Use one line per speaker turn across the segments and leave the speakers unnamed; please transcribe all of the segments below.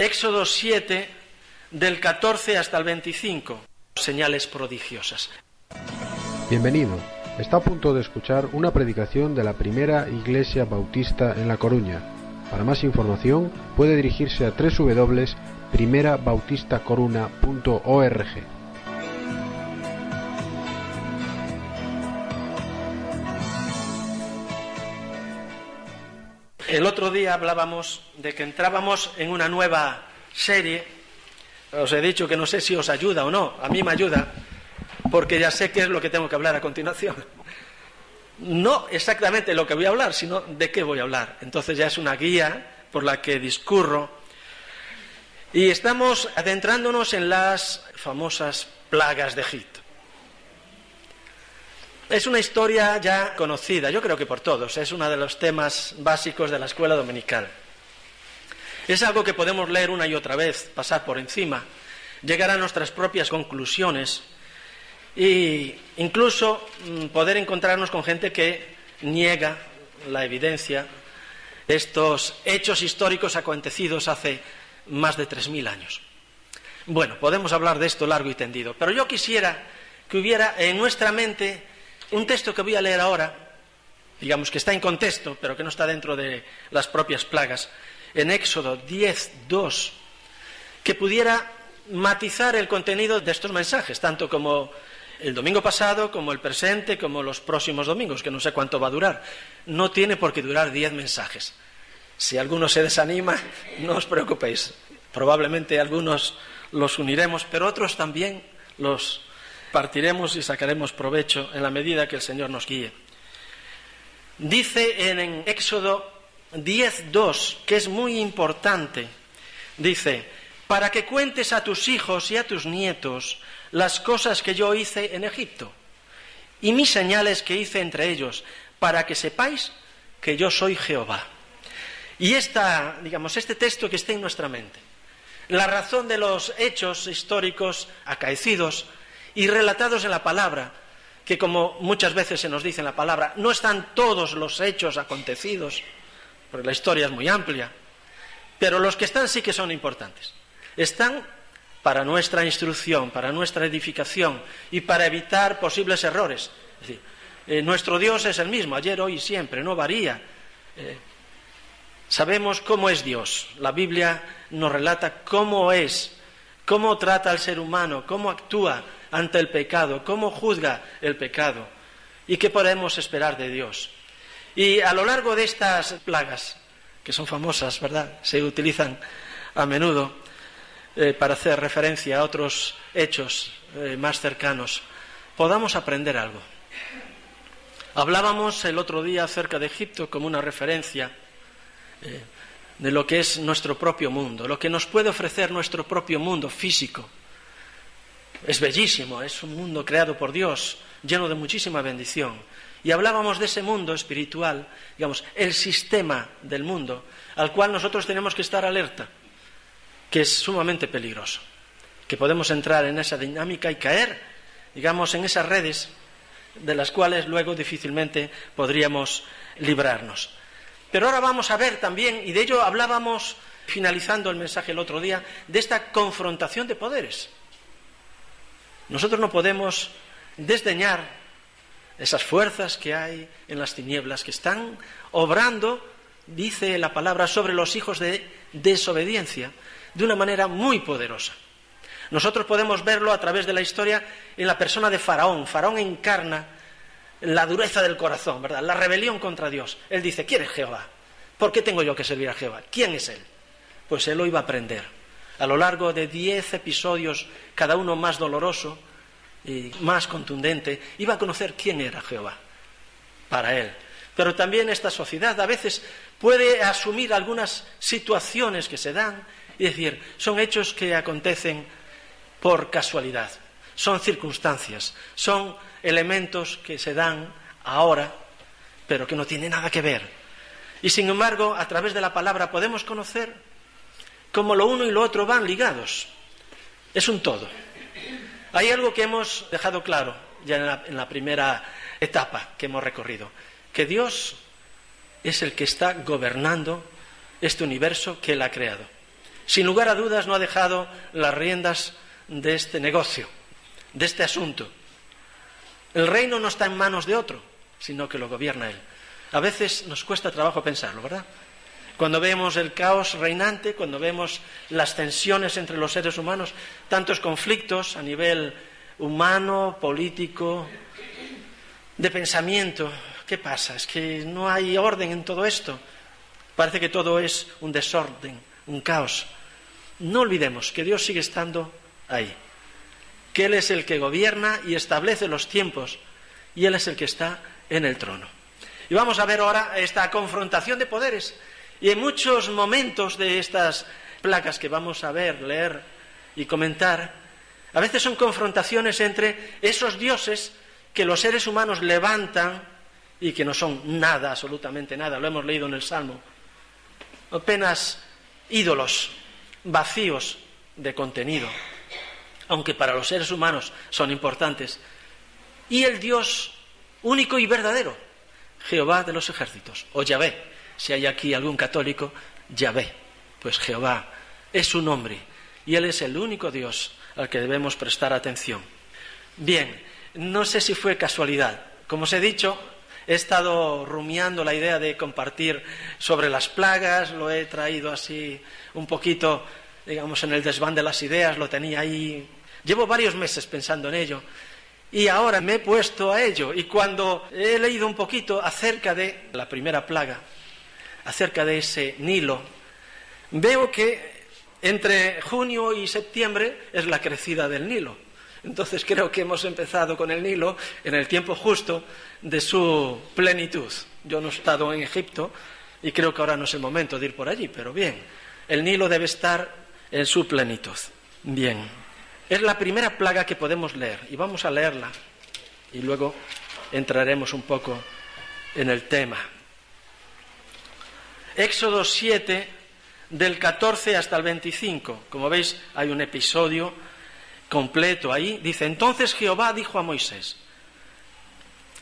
Éxodo 7, del 14 hasta el 25, señales prodigiosas.
Bienvenido. Está a punto de escuchar una predicación de la Primera Iglesia Bautista en La Coruña. Para más información puede dirigirse a www.primerabautistacoruna.org.
El otro día hablábamos de que entrábamos en una nueva serie. Os he dicho que no sé si os ayuda o no. A mí me ayuda, porque ya sé qué es lo que tengo que hablar a continuación. No exactamente lo que voy a hablar, sino de qué voy a hablar. Entonces ya es una guía por la que discurro. Y estamos adentrándonos en las famosas plagas de Egipto. Es una historia ya conocida, yo creo que por todos. Es uno de los temas básicos de la escuela dominical. Es algo que podemos leer una y otra vez, pasar por encima, llegar a nuestras propias conclusiones e incluso poder encontrarnos con gente que niega la evidencia de estos hechos históricos acontecidos hace más de 3.000 años. Bueno, podemos hablar de esto largo y tendido, pero yo quisiera que hubiera en nuestra mente un texto que voy a leer ahora, digamos que está en contexto, pero que no está dentro de las propias plagas, en Éxodo 10:2, que pudiera matizar el contenido de estos mensajes, tanto como el domingo pasado, como el presente, como los próximos domingos, que no sé cuánto va a durar. No tiene por qué durar 10 mensajes. Si alguno se desanima, no os preocupéis. Probablemente algunos los uniremos, pero otros también los partiremos y sacaremos provecho en la medida que el Señor nos guíe. Dice en Éxodo 10:2, que es muy importante, dice: para que cuentes a tus hijos y a tus nietos las cosas que yo hice en Egipto y mis señales que hice entre ellos, para que sepáis que yo soy Jehová. Y este texto que esté en nuestra mente, la razón de los hechos históricos acaecidos y relatados en la palabra, que como muchas veces se nos dice en la palabra, no están todos los hechos acontecidos, porque la historia es muy amplia, pero los que están sí que son importantes. Están para nuestra instrucción, para nuestra edificación y para evitar posibles errores. Es decir, nuestro Dios es el mismo, ayer, hoy y siempre, no varía. Sabemos cómo es Dios. La Biblia nos relata cómo es, cómo trata al ser humano, cómo actúa ante el pecado, cómo juzga el pecado y qué podemos esperar de Dios. Y a lo largo de estas plagas, que son famosas, ¿verdad?, se utilizan a menudo para hacer referencia a otros hechos más cercanos, podamos aprender algo. Hablábamos el otro día acerca de Egipto como una referencia de lo que es nuestro propio mundo, lo que nos puede ofrecer nuestro propio mundo físico. Es bellísimo, es un mundo creado por Dios, lleno de muchísima bendición. Y hablábamos de ese mundo espiritual, digamos, el sistema del mundo, al cual nosotros tenemos que estar alerta, que es sumamente peligroso, que podemos entrar en esa dinámica y caer, digamos, en esas redes de las cuales luego difícilmente podríamos librarnos. Pero ahora vamos a ver también, y de ello hablábamos finalizando el mensaje el otro día, de esta confrontación de poderes. Nosotros no podemos desdeñar esas fuerzas que hay en las tinieblas que están obrando, dice la palabra, sobre los hijos de desobediencia, de una manera muy poderosa. Nosotros podemos verlo a través de la historia en la persona de Faraón. Faraón encarna la dureza del corazón, ¿verdad?, la rebelión contra Dios. Él dice: ¿quién es Jehová? ¿Por qué tengo yo que servir a Jehová? ¿Quién es él? Pues él lo iba a aprender. A lo largo de 10 episodios, cada uno más doloroso y más contundente, iba a conocer quién era Jehová para él. Pero también esta sociedad a veces puede asumir algunas situaciones que se dan y decir, son hechos que acontecen por casualidad, son circunstancias, son elementos que se dan ahora, pero que no tienen nada que ver. Y sin embargo, a través de la palabra podemos conocer cómo lo uno y lo otro van ligados. Es un todo. Hay algo que hemos dejado claro ya en la primera etapa que hemos recorrido, que Dios es el que está gobernando este universo que Él ha creado. sin lugar a dudas no ha dejado las riendas de este negocio, de este asunto. El reino no está en manos de otro, sino que lo gobierna él. A veces nos cuesta trabajo pensarlo, ¿verdad? Cuando vemos el caos reinante, cuando vemos las tensiones entre los seres humanos, tantos conflictos a nivel humano, político, de pensamiento, ¿qué pasa? Es que no hay orden en todo esto. Parece que todo es un desorden, un caos. No olvidemos que Dios sigue estando ahí, que Él es el que gobierna y establece los tiempos, y Él es el que está en el trono. Y vamos a ver ahora esta confrontación de poderes. Y en muchos momentos de estas placas que vamos a ver, leer y comentar, a veces son confrontaciones entre esos dioses que los seres humanos levantan y que no son nada, absolutamente nada, lo hemos leído en el Salmo, apenas ídolos vacíos de contenido, aunque para los seres humanos son importantes, y el Dios único y verdadero, Jehová de los ejércitos, o Yahvé. Si hay aquí algún católico, Yahvé, pues Jehová es su nombre, y Él es el único Dios al que debemos prestar atención. Bien, no sé si fue casualidad. Como os he dicho, he estado rumiando la idea de compartir sobre las plagas, lo he traído así un poquito, digamos, en el desván de las ideas, lo tenía ahí. Llevo varios meses pensando en ello, y ahora me he puesto a ello, y cuando he leído un poquito acerca de la primera plaga, acerca de ese Nilo, veo que entre junio y septiembre es la crecida del Nilo. Entonces creo que hemos empezado con el Nilo en el tiempo justo de su plenitud. Yo no he estado en Egipto y creo que ahora no es el momento de ir por allí, pero bien, el Nilo debe estar en su plenitud. Bien, es la primera plaga que podemos leer y vamos a leerla y luego entraremos un poco en el tema. Éxodo 7, del 14 hasta el 25. Como veis, hay un episodio completo ahí. Dice: entonces Jehová dijo a Moisés: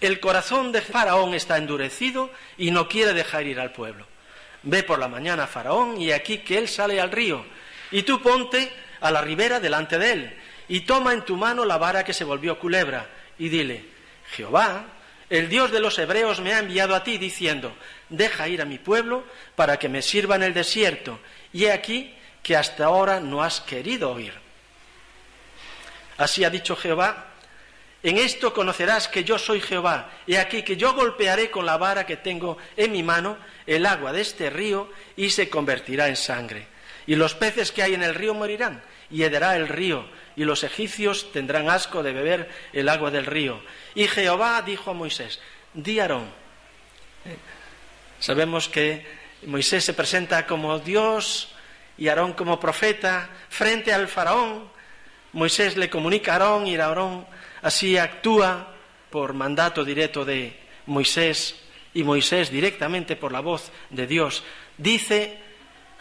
el corazón de Faraón está endurecido y no quiere dejar ir al pueblo. Ve por la mañana a Faraón, y aquí que él sale al río, y tú ponte a la ribera delante de él, y toma en tu mano la vara que se volvió culebra, y dile: Jehová, el Dios de los hebreos, me ha enviado a ti, diciendo: deja ir a mi pueblo para que me sirva en el desierto, y he aquí que hasta ahora no has querido oír. Así ha dicho Jehová: en esto conocerás que yo soy Jehová, he aquí que yo golpearé con la vara que tengo en mi mano el agua de este río, y se convertirá en sangre, y los peces que hay en el río morirán, y hederá el río, y los egipcios tendrán asco de beber el agua del río. Y Jehová dijo a Moisés: di a Aarón. Sabemos que Moisés se presenta como Dios y Aarón como profeta frente al faraón. Moisés le comunica a Aarón y Aarón así actúa por mandato directo de Moisés, y Moisés directamente por la voz de Dios. Dice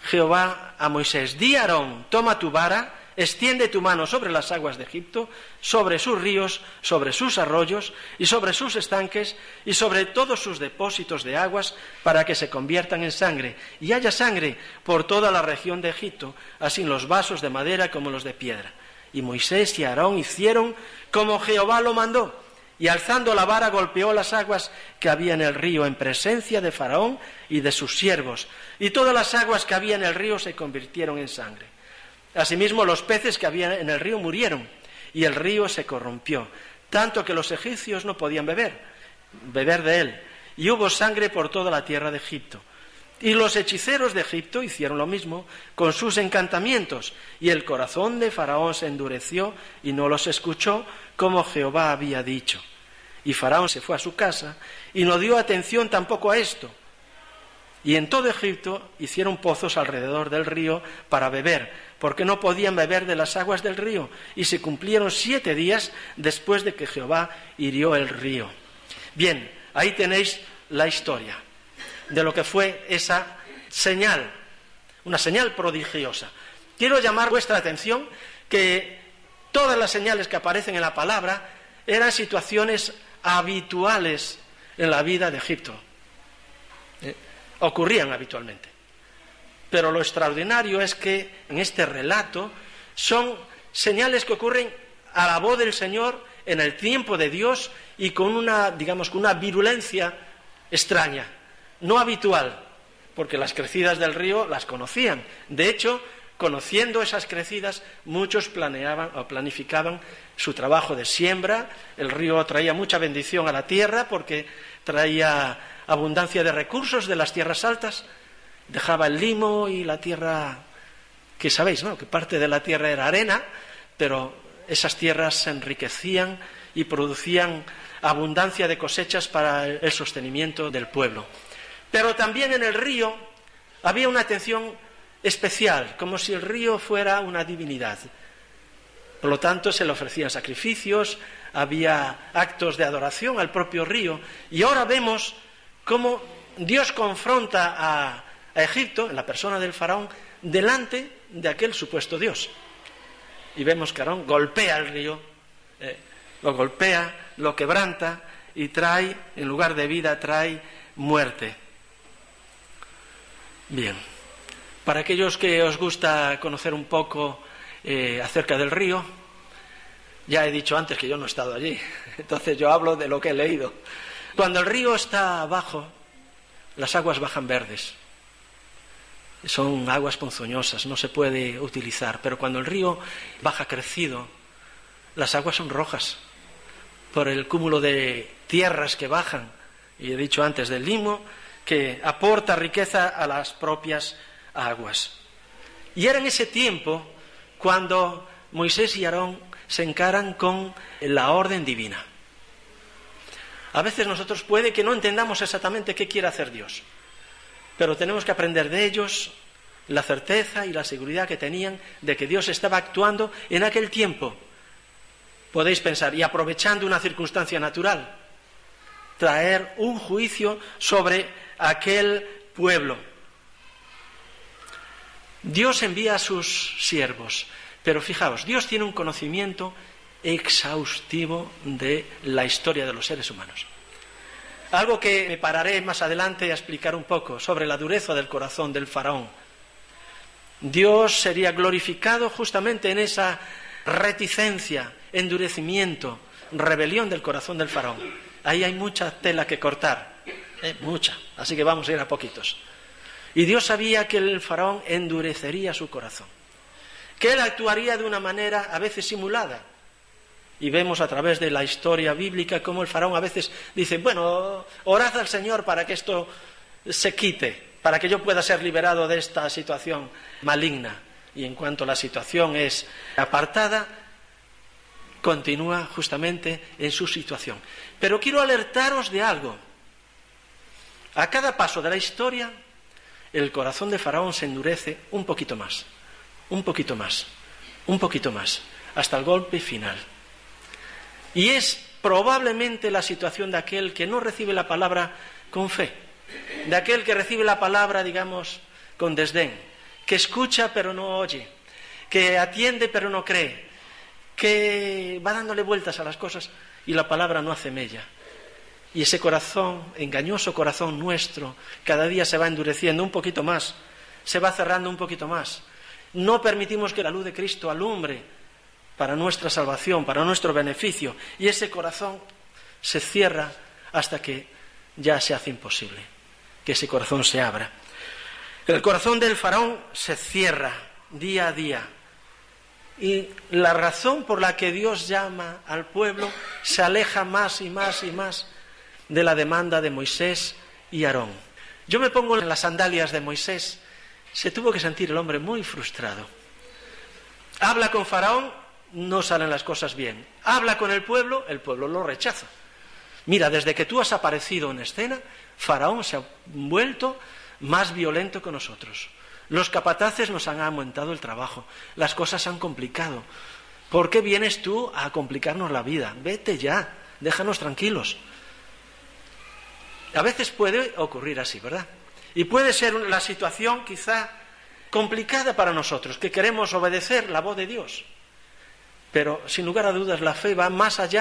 Jehová a Moisés: di a Aarón, toma tu vara, extiende tu mano sobre las aguas de Egipto, sobre sus ríos, sobre sus arroyos y sobre sus estanques y sobre todos sus depósitos de aguas, para que se conviertan en sangre, y haya sangre por toda la región de Egipto, así en los vasos de madera como los de piedra. Y Moisés y Aarón hicieron como Jehová lo mandó, y alzando la vara golpeó las aguas que había en el río en presencia de Faraón y de sus siervos, y todas las aguas que había en el río se convirtieron en sangre. Asimismo los peces que había en el río murieron, y el río se corrompió, tanto que los egipcios no podían beber de él, y hubo sangre por toda la tierra de Egipto. Y los hechiceros de Egipto hicieron lo mismo con sus encantamientos, y el corazón de Faraón se endureció y no los escuchó, como Jehová había dicho. Y Faraón se fue a su casa y no dio atención tampoco a esto. Y en todo Egipto hicieron pozos alrededor del río para beber, porque no podían beber de las aguas del río, y se cumplieron 7 días después de que Jehová hirió el río. Bien, ahí tenéis la historia de lo que fue esa señal, una señal prodigiosa. Quiero llamar vuestra atención que todas las señales que aparecen en la palabra eran situaciones habituales en la vida de Egipto. Ocurrían habitualmente. Pero lo extraordinario es que en este relato son señales que ocurren a la voz del Señor en el tiempo de Dios y con una, digamos, con una virulencia extraña, no habitual, porque las crecidas del río las conocían. De hecho, conociendo esas crecidas, muchos planeaban o planificaban su trabajo de siembra. El río traía mucha bendición a la tierra porque traía abundancia de recursos de las tierras altas, dejaba el limo y la tierra, que sabéis, ¿no?, que parte de la tierra era arena, pero esas tierras se enriquecían y producían abundancia de cosechas para el sostenimiento del pueblo. Pero también en el río había una atención especial, como si el río fuera una divinidad. Por lo tanto, se le ofrecían sacrificios, había actos de adoración al propio río. Y ahora vemos cómo Dios confronta a Egipto, en la persona del faraón, delante de aquel supuesto Dios. Y vemos que Aarón golpea el río, lo golpea, lo quebranta y trae, en lugar de vida, trae muerte. Bien, para aquellos que os gusta conocer un poco acerca del río, ya he dicho antes que yo no he estado allí, entonces yo hablo de lo que he leído. Cuando el río está abajo, las aguas bajan verdes. Son aguas ponzoñosas, no se puede utilizar, pero cuando el río baja crecido, las aguas son rojas, por el cúmulo de tierras que bajan, y he dicho antes del limo, que aporta riqueza a las propias aguas. Y era en ese tiempo cuando Moisés y Aarón se encaran con la orden divina. A veces nosotros puede que no entendamos exactamente qué quiere hacer Dios, pero tenemos que aprender de ellos la certeza y la seguridad que tenían de que Dios estaba actuando en aquel tiempo. Podéis pensar, y aprovechando una circunstancia natural, traer un juicio sobre aquel pueblo. Dios envía a sus siervos, pero fijaos, Dios tiene un conocimiento exhaustivo de la historia de los seres humanos. Algo que me pararé más adelante a explicar un poco sobre la dureza del corazón del faraón. Dios sería glorificado justamente en esa reticencia, endurecimiento, rebelión del corazón del faraón. Ahí hay mucha tela que cortar, mucha, así que vamos a ir a poquitos. Y Dios sabía que el faraón endurecería su corazón, que él actuaría de una manera a veces simulada. Y vemos a través de la historia bíblica cómo el faraón a veces dice, bueno, orad al Señor para que esto se quite, para que yo pueda ser liberado de esta situación maligna. Y en cuanto la situación es apartada, continúa justamente en su situación. Pero quiero alertaros de algo. A cada paso de la historia, el corazón de Faraón se endurece un poquito más, un poquito más, un poquito más, hasta el golpe final. Y es probablemente la situación de aquel que no recibe la palabra con fe, de aquel que recibe la palabra, digamos, con desdén, que escucha pero no oye, que atiende pero no cree, que va dándole vueltas a las cosas y la palabra no hace mella. Y ese corazón, engañoso corazón nuestro, cada día se va endureciendo un poquito más, se va cerrando un poquito más. No permitimos que la luz de Cristo alumbre para nuestra salvación, para nuestro beneficio, y ese corazón se cierra hasta que ya se hace imposible que ese corazón se abra. El corazón del faraón se cierra día a día, y la razón por la que Dios llama al pueblo se aleja más y más y más de la demanda de Moisés y Aarón. Yo me pongo en las sandalias de Moisés. Se tuvo que sentir el hombre muy frustrado. Habla con Faraón, no salen las cosas bien. Habla con el pueblo lo rechaza. Mira, desde que tú has aparecido en escena, Faraón se ha vuelto más violento que nosotros. Los capataces nos han aumentado el trabajo, las cosas se han complicado. ¿Por qué vienes tú a complicarnos la vida? Vete ya, déjanos tranquilos. A veces puede ocurrir así, ¿verdad? Y puede ser la situación quizá complicada para nosotros, que queremos obedecer la voz de Dios. Pero sin lugar a dudas la fe va más allá